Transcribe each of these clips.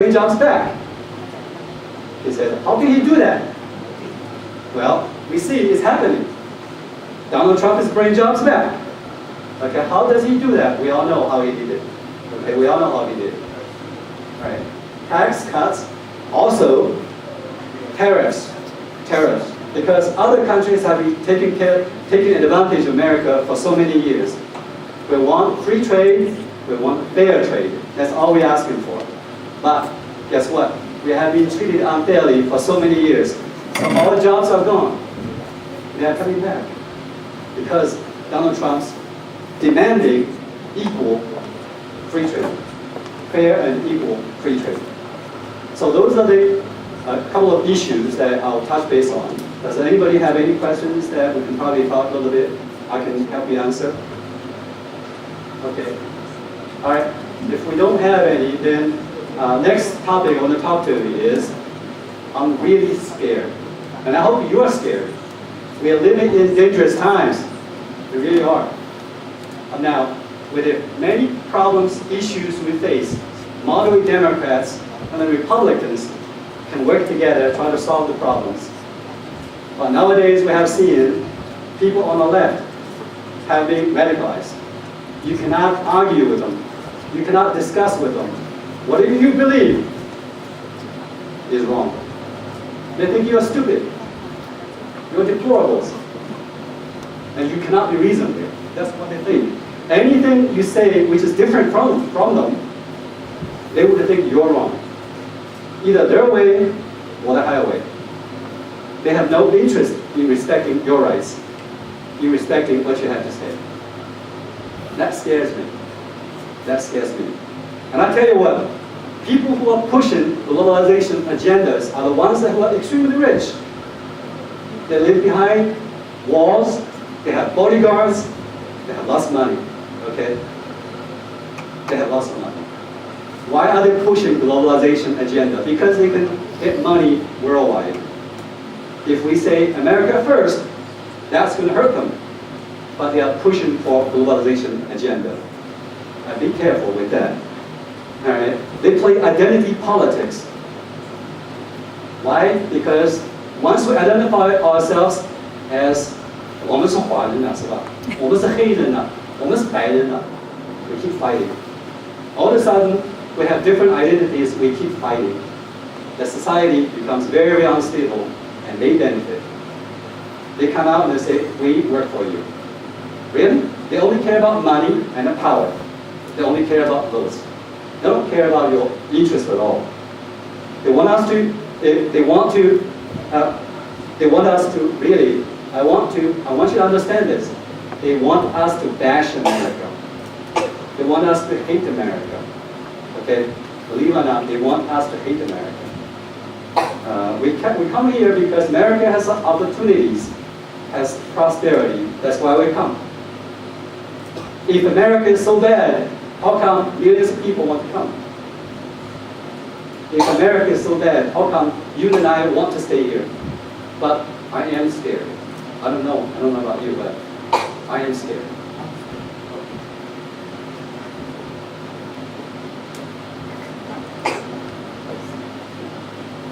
bring jobs back. He said, how can he do that? Well, we see it's happening. Donald Trump is bringing jobs back. Okay, how does he do that? We all know how he did it. Okay, we all know how he did it. All right. Tax cuts, also tariffs. Because other countries have been taking advantage of America for so many years. We want free trade, we want fair trade. That's all we're asking for. But guess what? We have been treated unfairly for so many years. So our jobs are gone. They are coming back. Because Donald Trump's demanding equal free trade. Fair and equal free trade. So those are the couple of issues that I'll touch base on. Does anybody have any questions that we can probably talk a little bit? I can help you answer. Okay. All right. If we don't have any, then next topic I want to talk to you is, I'm really scared. And I hope you are scared. We are living in dangerous times. We really are. Now, with the many problems, issues we face, moderate Democrats and the Republicans can work together to try to solve the problems. But nowadays we have seen people on the left have been radicalized. You cannot argue with them. You cannot discuss with them. Whatever you believe is wrong. They think you are stupid. You're deplorables. And you cannot be reasoned with. That's what they think. Anything you say which is different from them, they would think you're wrong. Either their way or the highway. They have no interest in respecting your rights, in respecting what you have to say. That scares me. That scares me. And I tell you what, people who are pushing globalization agendas are the ones who are extremely rich. They live behind walls, they have bodyguards, they have lots of money, okay? They have lots of money. Why are they pushing globalization agenda? Because they can get money worldwide. If we say America first, that's going to hurt them. But they are pushing for globalization agenda. Be careful with that. All right? They play identity politics. Why? Because once we identify ourselves as 我们是华人啊，是吧？我们是黑人啊，我们是白人啊， we keep fighting. All of a sudden, we have different identities, we keep fighting. The society becomes very unstable, and they benefit. They come out and they say, we work for you. Really? They only care about money and power. They only care about votes. They don't care about your interest at all. They want us to, they want us to really, I want you to understand this. They want us to bash America. They want us to hate America. Okay? Believe it or not, they want us to hate America. We come here because America has opportunities, has prosperity. That's why we come. If America is so bad, how come millions of people want to come? If America is so bad, how come you and I want to stay here? But I am scared. I don't know about you, but I am scared.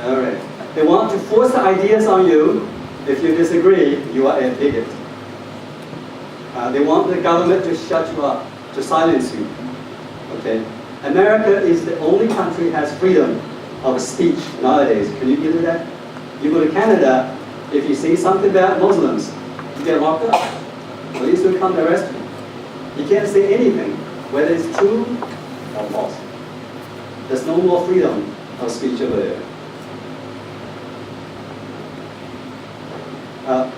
All right. They want to force the ideas on you. If you disagree, you are a bigot. They want the government to shut you up, to silence you. Okay? America is the only country that has freedom of speech nowadays. Can you believe that? You go to Canada, if you say something about Muslims, you get locked up. Police will come to arrest you. You can't say anything, whether it's true or false. There's no more freedom of speech over there.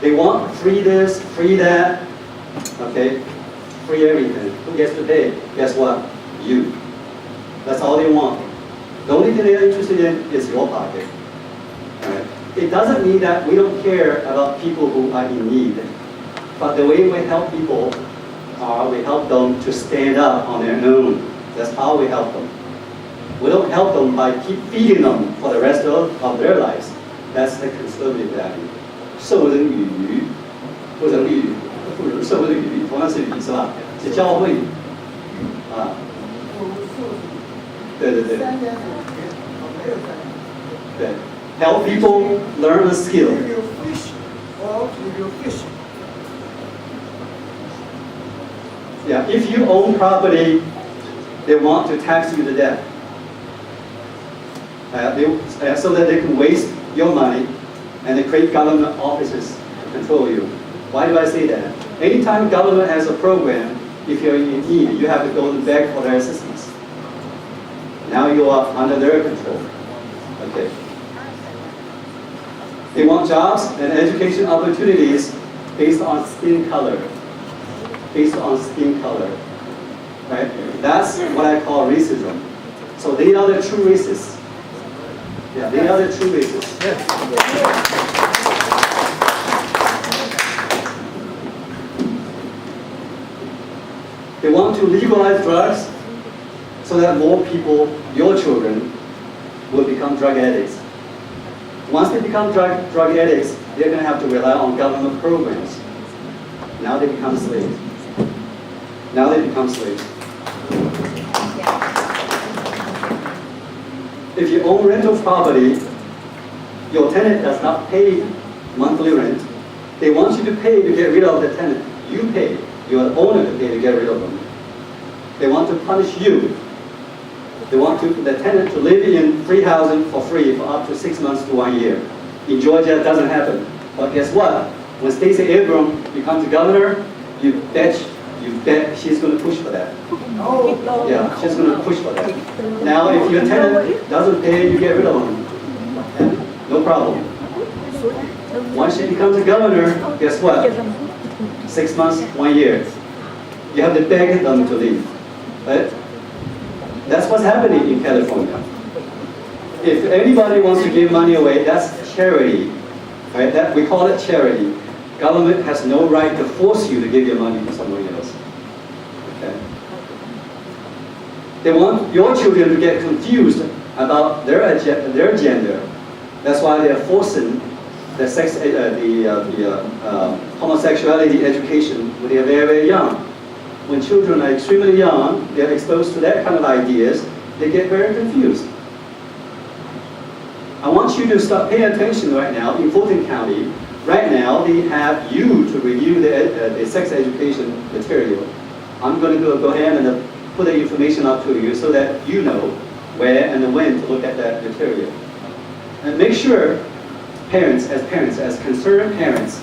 They want free this, free that, okay? Free everything. Who gets to pay? Guess what? You. That's all they want. The only thing they're interested in is your pocket. All right? It doesn't mean that we don't care about people who are in need. But the way we help people we help them to stand up on their own. That's how we help them. We don't help them by keep feeding them for the rest of their lives. That's the conservative value. 授人以鱼，不成立语，不如授人以渔，同样是鱼是吧？是教会语啊。对对对。Okay. Help people learn a skill. If you fish, or if you fish, Yeah, if you own property, they want to tax you to death. So that they can waste your money and they create government offices to control you. Why do I say that? Anytime government has a program, if you're in need, you have to go and beg for their assistance. Now you are under their control. Okay. They want jobs and education opportunities based on skin color. Based on skin color. Right? That's what I call racism. So they are the true racists. Yeah, they are the true racists. They want to legalize drugs so that more people, your children, will become drug addicts. Once they become drug addicts, they're going to have to rely on government programs. Now they become slaves. Now they become slaves. If you own rental property, your tenant does not pay monthly rent. They want you to pay to get rid of the tenant. You pay. You're the owner to pay to get rid of them. They want to punish you. They want the tenant to live in free housing for free for up to 6 months to 1 year. In Georgia, it doesn't happen. But guess what? When Stacey Abrams becomes governor, you bet she's going to push for that. Yeah, she's going to push for that. Now, if your tenant doesn't pay, you get rid of them. And no problem. Once she becomes a governor, guess what? 6 months, 1 year. You have to beg them to leave. Right? That's what's happening in California. If anybody wants to give money away, that's charity. Right? That, we call it charity. Government has no right to force you to give your money to somebody else. Okay? They want your children to get confused about their gender. That's why they're forcing the homosexuality education when they are very, very young. When children are extremely young, they're exposed to that kind of ideas, they get very confused. I want you to start paying attention right now in Fulton County. Right now, they have you to review the sex education material. I'm going to go ahead and put the information up to you so that you know where and when to look at that material. And make sure, as concerned parents,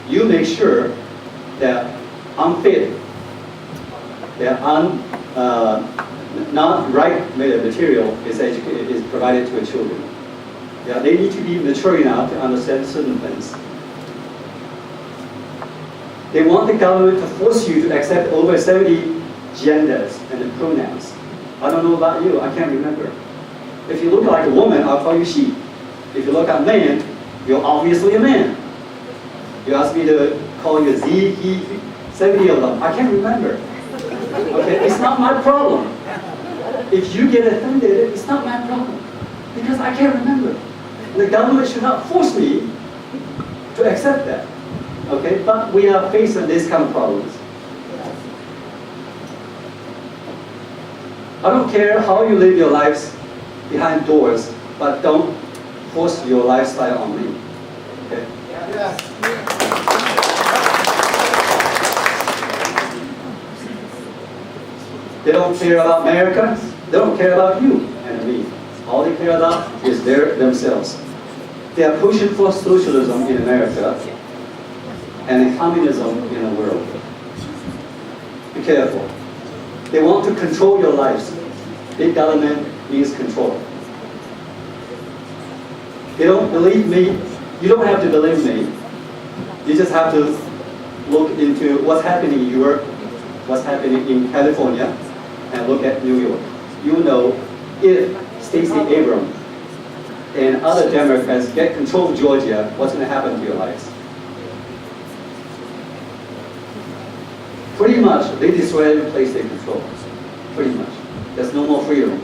you make sure that unfit, that not right material is provided to the children. Yeah, they need to be mature enough to understand certain things. They want the government to force you to accept over 70 genders and pronouns. I don't know about you, I can't remember. If you look like a woman, I'll call you she. If you look like a man, you're obviously a man. You ask me to call you Z, he, 70 of them. I can't remember. Okay, it's not my problem. If you get offended, it's not my problem. Because I can't remember. The government should not force me to accept that. Okay, but we are facing these kind of problems. I don't care how you live your lives behind doors, but don't force your lifestyle on me. Okay? They don't care about America. They don't care about you and me. All they care about is themselves. They are pushing for socialism in America and communism in the world. Be careful. They want to control your lives. Big government means control. They don't believe me. You don't have to believe me. You just have to look into what's happening in Europe, what's happening in California, and look at New York. You know, if Stacey Abrams and other Democrats get control of Georgia, what's going to happen to your lives? Pretty much, they destroy every place they control. Pretty much. There's no more freedom.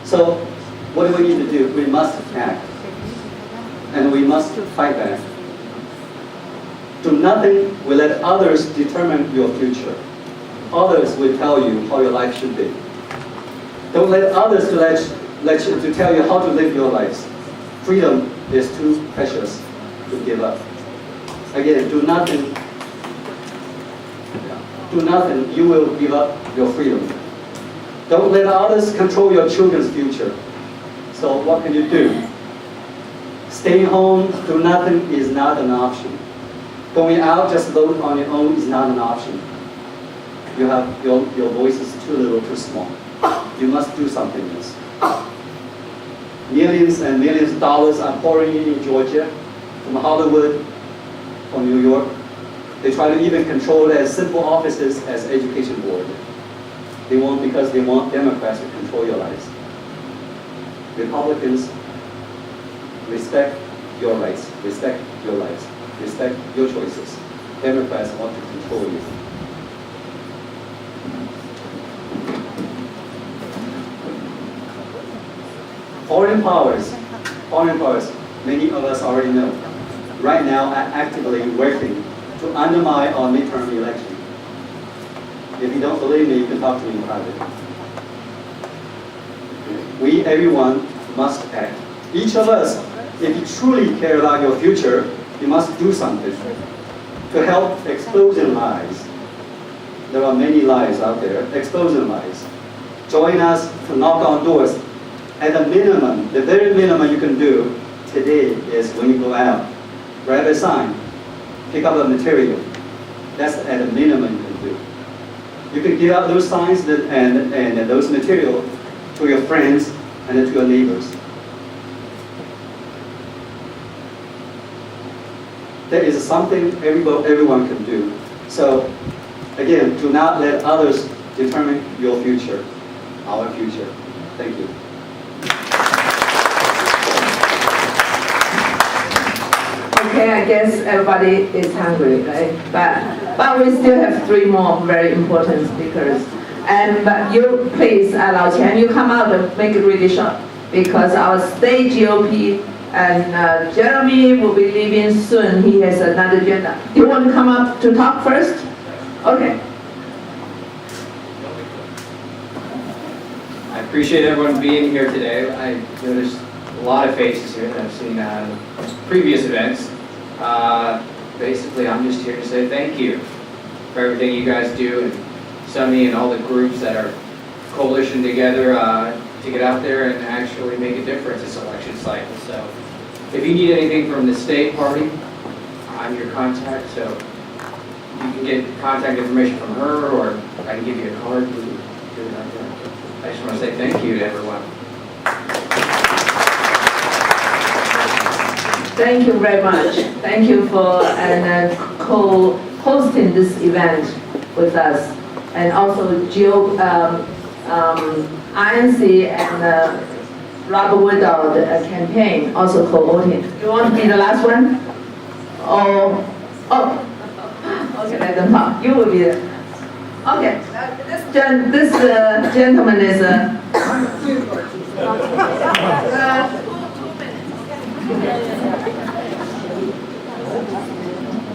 So, what do we need to do? We must act. And we must fight back. Do nothing will let others determine your future. Others will tell you how your life should be. Don't let others to tell you how to live your lives. Freedom is too precious to give up. Again, do nothing. Do nothing, you will give up your freedom. Don't let others control your children's future. So what can you do? Staying home, do nothing is not an option. Going out just alone on your own is not an option. You have your voice is too little, too small. You must do something else. Millions and millions of dollars are pouring in Georgia, from Hollywood, from New York. They try to even control as simple offices as education board. They want because they want Democrats to control your lives. Republicans respect your rights, respect your lives, respect your choices. Democrats want to control you. Foreign powers, many of us already know, right now are actively working to undermine our midterm election. If you don't believe me, you can talk to me in private. We, everyone, must act. Each of us, if you truly care about your future, you must do something to help exposing lies. There are many lies out there, exposing lies. Join us to knock on doors. At the minimum, the very minimum you can do today is when you go out, grab a sign, pick up a material. That's at the minimum you can do. You can give out those signs and those material to your friends and to your neighbors. There is something everyone can do. So, again, do not let others determine your future, our future. Thank you. Okay, I guess everybody is hungry, right? But we still have 3 more very important speakers. And but you please, Lao Qian, you come out and make it really short because our state GOP and Jeremy will be leaving soon. He has another agenda. Do you want to come up to talk first? Okay. I appreciate everyone being here today. I noticed a lot of faces here that I've seen at previous events. Basically, I'm just here to say thank you for everything you guys do, and Sunny and all the groups that are coalition together to get out there and actually make a difference this election cycle. So if you need anything from the state party, I'm your contact, so you can get contact information from her, or I can give you a card. I just want to say thank you to everyone. Thank you very much. Thank you for co-hosting this event with us. And also INC and Robert Woodall, the campaign, also co-voting. You want to be the last one? Oh, okay, let them talk. You will be the, okay. This gentleman is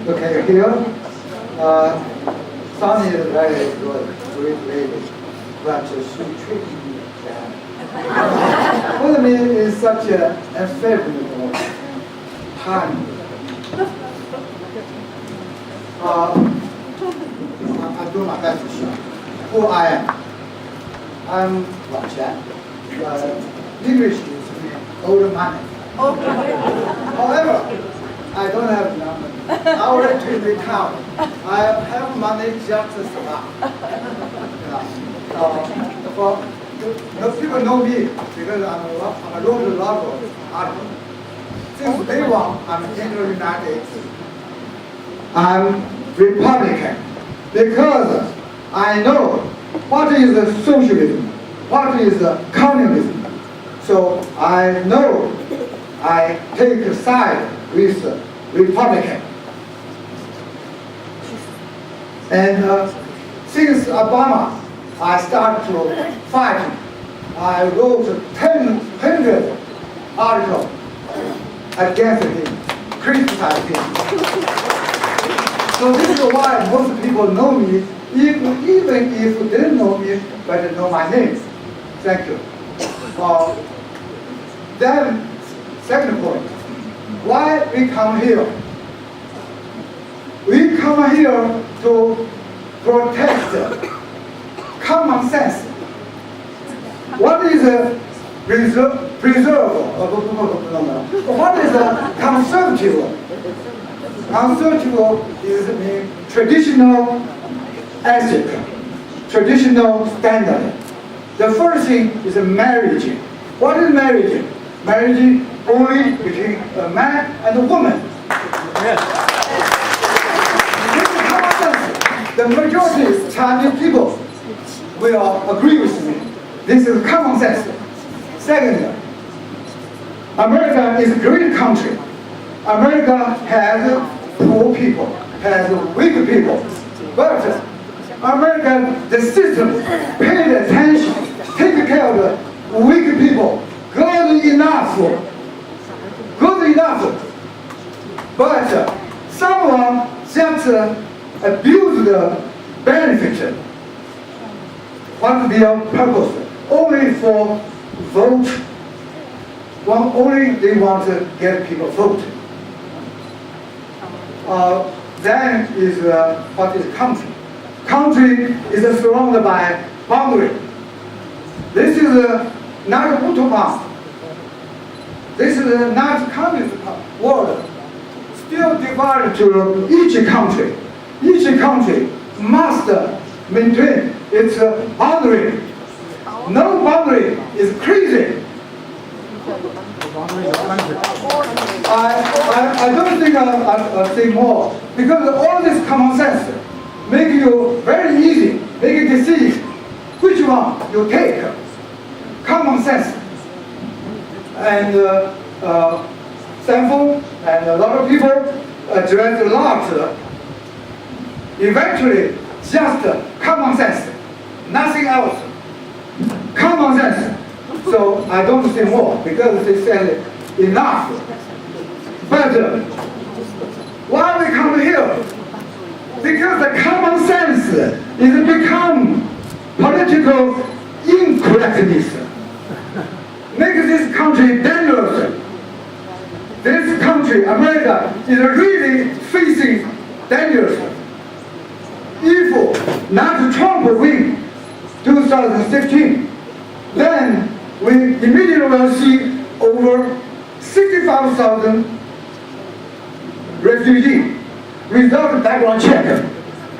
Okay, here, Sunny is very good, great lady, but she treats me bad. What I mean is such a unfavorable time. I do my best to show who I am. I'm Lao Qian. English is me, old money. However, I don't have enough money. I already to the town. I have money just to survive. People know me because I wrote a lot of articles. Since day one, I'm in the United States. I'm Republican because I know what is socialism, what is communism. So I know I take a side with Republican. And since Obama, I started to fight. I wrote 100 articles against him, criticize him. So this is why most people know me, even if they didn't know me, but they know my name. Thank you. Then, second point, why we come here? We come here to protect common sense. What is a preserve? What is a conservative? Conservative is a traditional ethic, traditional standard. The first thing is a marriage. What is marriage? Marriage only between a man and a woman. Yes. The majority of Chinese people will agree with me. This is common sense. Second, America is a great country. America has poor people, has weak people. But America, the system, paid attention, take care of the weak people. Good enough. Good enough. But someone just abuse the benefit. What's their purpose? Only for vote. Only they want to get people vote. Then is what is country? Country is surrounded by boundary. This is not utopia. This is not communist world. Still divided to each country. Each country must maintain its boundary. No boundary is crazy. I don't think I'll say more, because all this common sense make you very easy, make a decision which one you take. Common sense. And Stanford and a lot of people address a lot. Eventually, just common sense, nothing else. Common sense. So I don't say more because they said enough. But why we come here? Because the common sense is become political incorrectness. Makes this country dangerous. This country, America, is really facing dangers. If not Trump win 2016, then we immediately will see over 65,000 refugees without background check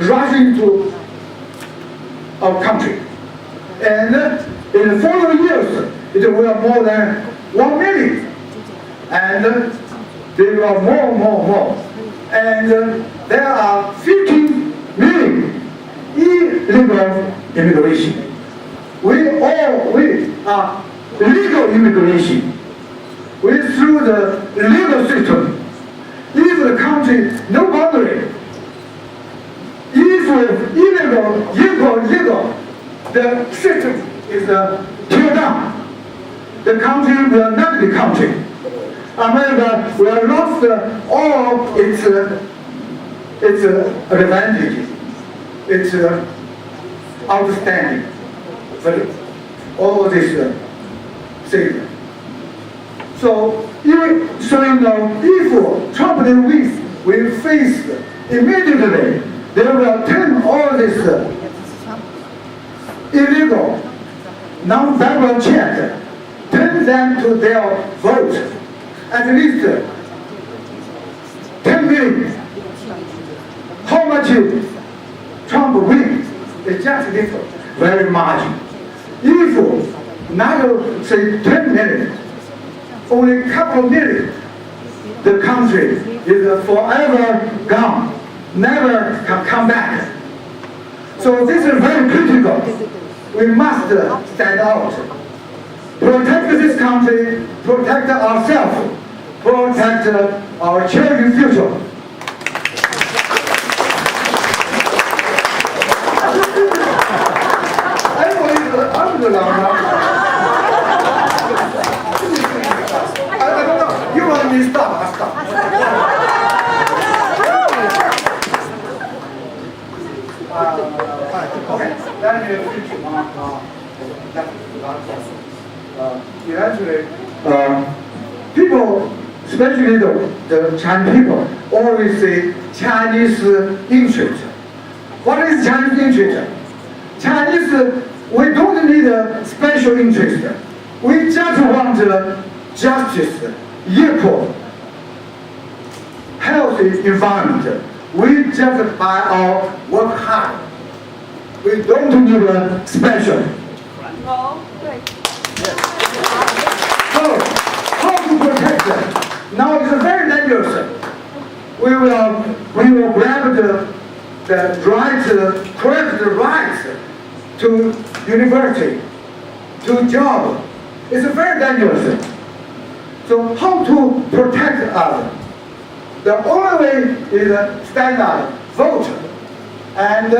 rushing to our country. And in the following years, it will more than 1 million. And there are more. And there are 15 million illegal immigration. We are legal immigration. We through the legal system. If the country no boundary, if illegal equal legal, the system is tear down. The country will not be country. America will lost all its advantages. It's outstanding. But all this thing. So if Trump wins, we face immediately, they will turn all this illegal, non-background check, turn them to their vote. At least 10 million. How much Trump wins is just little, very margin. If not say 10 million, only a couple of million, the country is forever gone, never can come back. So this is very critical. We must stand out. Protect this country, protect ourselves, protect our children's future. I don't know. You want me to stop? I'll stop. Okay. Then you finish eventually, people, especially the Chinese people, always say Chinese interest. What is Chinese interest? Chinese, we don't need a special interest. We just want justice, equal, healthy environment. We just by our work hard. We don't need a special. So, how to protect them? Now it's very dangerous. We will grab the right, correct the rights to university, to job. It's very dangerous. So how to protect us? The only way is stand up, vote, and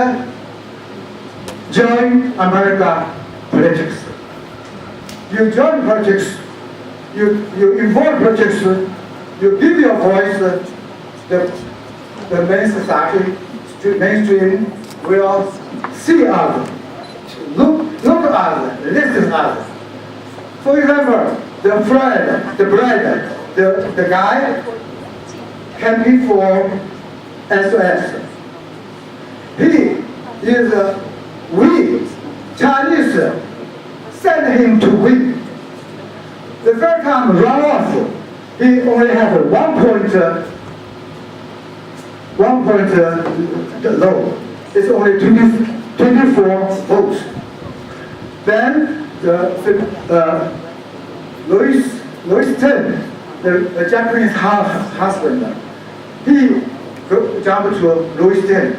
join America politics. You join politics, you involve politics, you give your voice, the main society, mainstream will see us, look at us, listen to us. For example, the guy can be for SOS. He is, we, Chinese, send him to win. The first time run off, he only had 1 point low. It's only 24 votes. Then Louis Ten, the Japanese husband, he jumped to Louis Ten.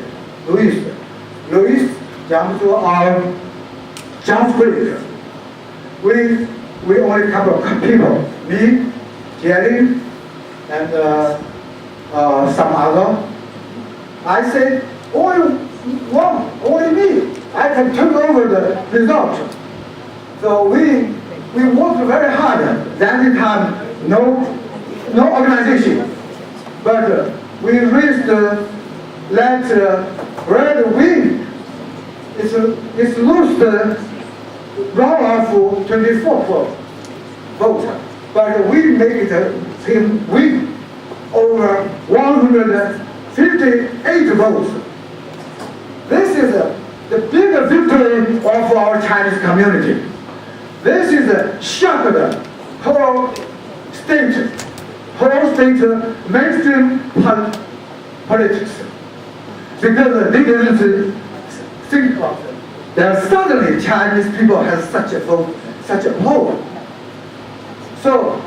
Louis jumped to our John Creek. We only couple of people, me, Jerry, and some other. I said, only me. I can turn over the result. So we worked very hard. That time, no organization, but we raised let Red win. It's lost runoff 24 votes, but we make him win over 158 votes. This is the big victory of our Chinese community. This is shocked the whole state mainstream politics, because they didn't think of it. That suddenly Chinese people have such a vote, such a power. So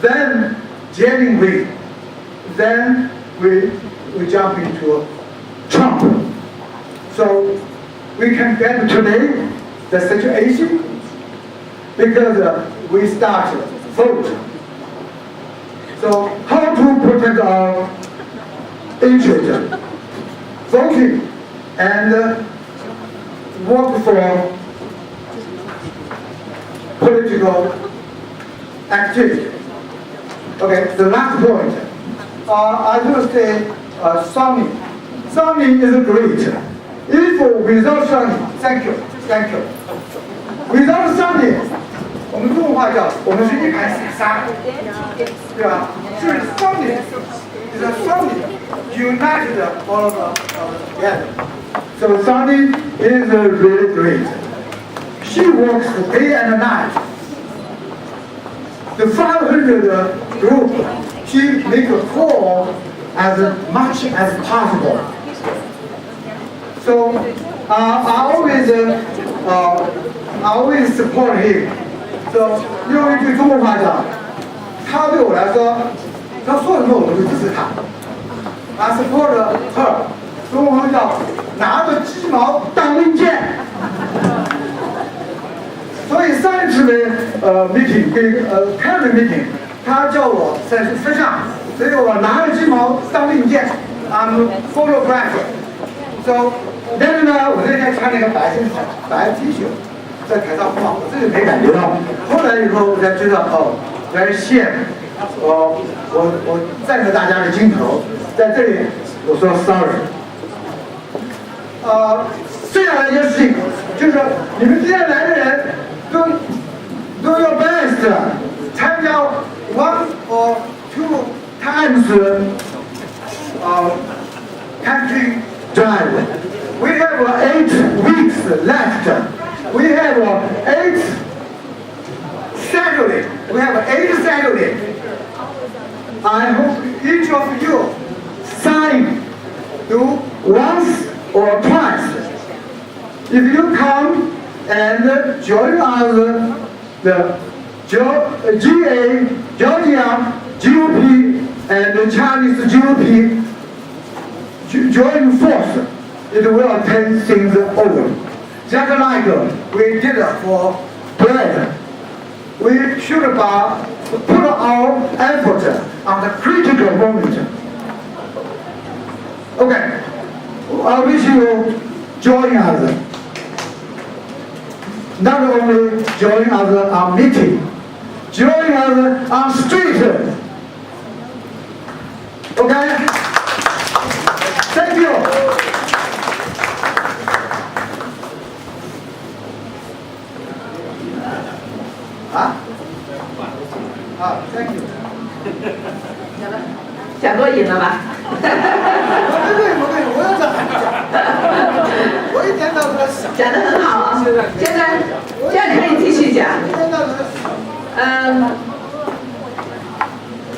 then Jenny win. Then we jump into Trump. So we can get today the situation because we start vote. So how to protect our interest? Voting and work for political activity. Okay, the last point. I will say Sunny. Sunny is great. If without Sunny, thank you. Without Sunny, 我们中国话叫我们是一盘散沙，对吧？就是 Sunny is a Sunny united all of together. So Sunny is really great. She works day and night. The 500 group, she make a call as much as possible. So I always support him. So 用一句中国话讲，他对我来说，他说什么我都会支持他。I support her. 中国话叫拿着鸡毛当令箭。所以上一次的meeting 跟Carry meeting， 他叫我在身上，所以我拿着鸡毛当令箭。I'm photographer。So， 但是呢，我那天穿了一个白 T 恤，在台上晃，我自己没感觉到。后来以后我才知道，哦，原来羡慕。我占着大家的镜头，在这里我说 sorry。剩下的一件事情就是你们今天来的人都 do your best， 参加 one or for 2 times country drive. We have 8 weeks left. We have 8 Saturday. We have 8 Saturday. I hope each of you sign do once or twice. If you come and join us, the GA, Georgia GOP and the Chinese GOP join force, it will take things over. Just like we did for bread. We should put our effort on the critical moment. Okay, I wish you join us. Not only join us on meeting, join us on street. Okay? Thank you. Thank you. 讲过瘾了吧？我要再喊讲，我一天到晚想。讲得很好啊，现在可以继续讲。一天到晚想。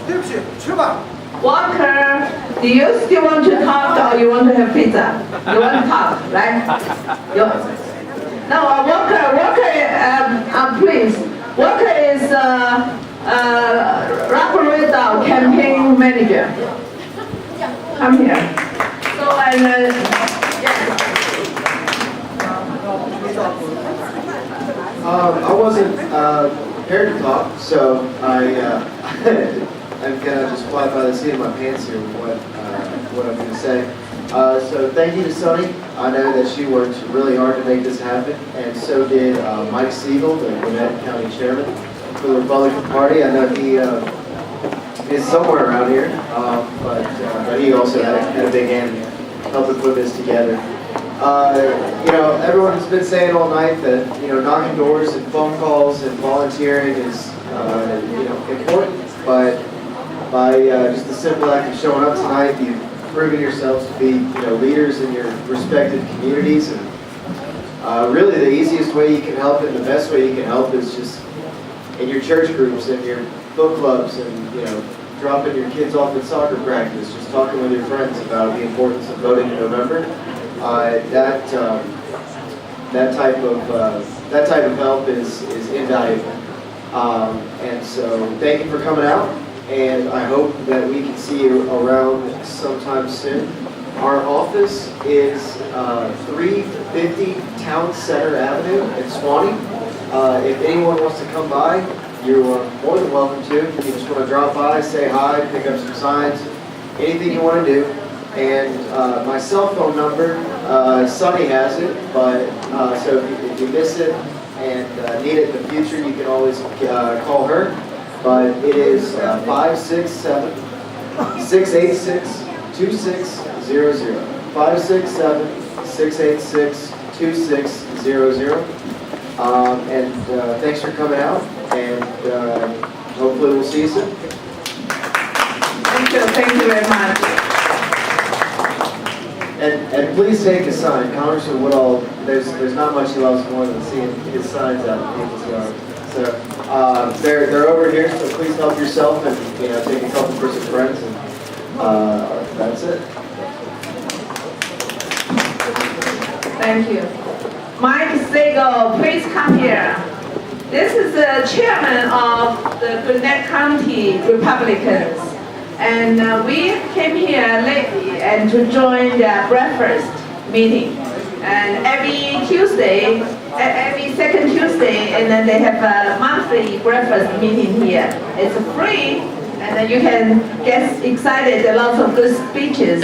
对不起，吃吧。Walker, do you still want to talk or you want to have pizza? You want to talk, right? No, Walker, please. Walker is Rapperidge campaign manager. Come here. So, and I wasn't prepared to talk, so I'm gonna just fly by the seat of my pants here with what I'm gonna say. So thank you to Sunny. I know that she worked really hard to make this happen, and so did Mike Siegel, the Gwinnett County Chairman for the Republican Party. I know he is somewhere around here, but he also had a big hand in helping put this together. Everyone's been saying all night that, knocking doors and phone calls and volunteering is, important, but by just the simple act of showing up tonight, you've proven yourselves to be, leaders in your respective communities. And really the easiest way you can help and the best way you can help is just in your church groups and your book clubs and, dropping your kids off at soccer practice, just talking with your friends about the importance of voting in November. That type of help is invaluable. And so thank you for coming out, and I hope that we can see you around sometime soon. Our office is 350 Town Center Avenue in Swanee. If anyone wants to come by, you are more than welcome to. If you just want to drop by, say hi, pick up some signs, anything you want to do. And my cell phone number, Sunny has it, but so if you miss it and need it in the future, you can always call her. But it is 567-686-2600. 567-686-2600. And thanks for coming out, and hopefully we'll see you soon. thank you very much. And please take a sign. Congressman Woodall, there's not much he loves more than seeing his signs out in people's yard. So they're over here, so please help yourself and take a couple for some friends, and that's it. Thank you. Mike Siegel, please come here. This is the chairman of the Gwinnett County Republicans. And we came here lately and to join their breakfast meeting. And every Tuesday, every second Tuesday, and then they have a monthly breakfast meeting here. It's free, and then you can get excited, lots of good speeches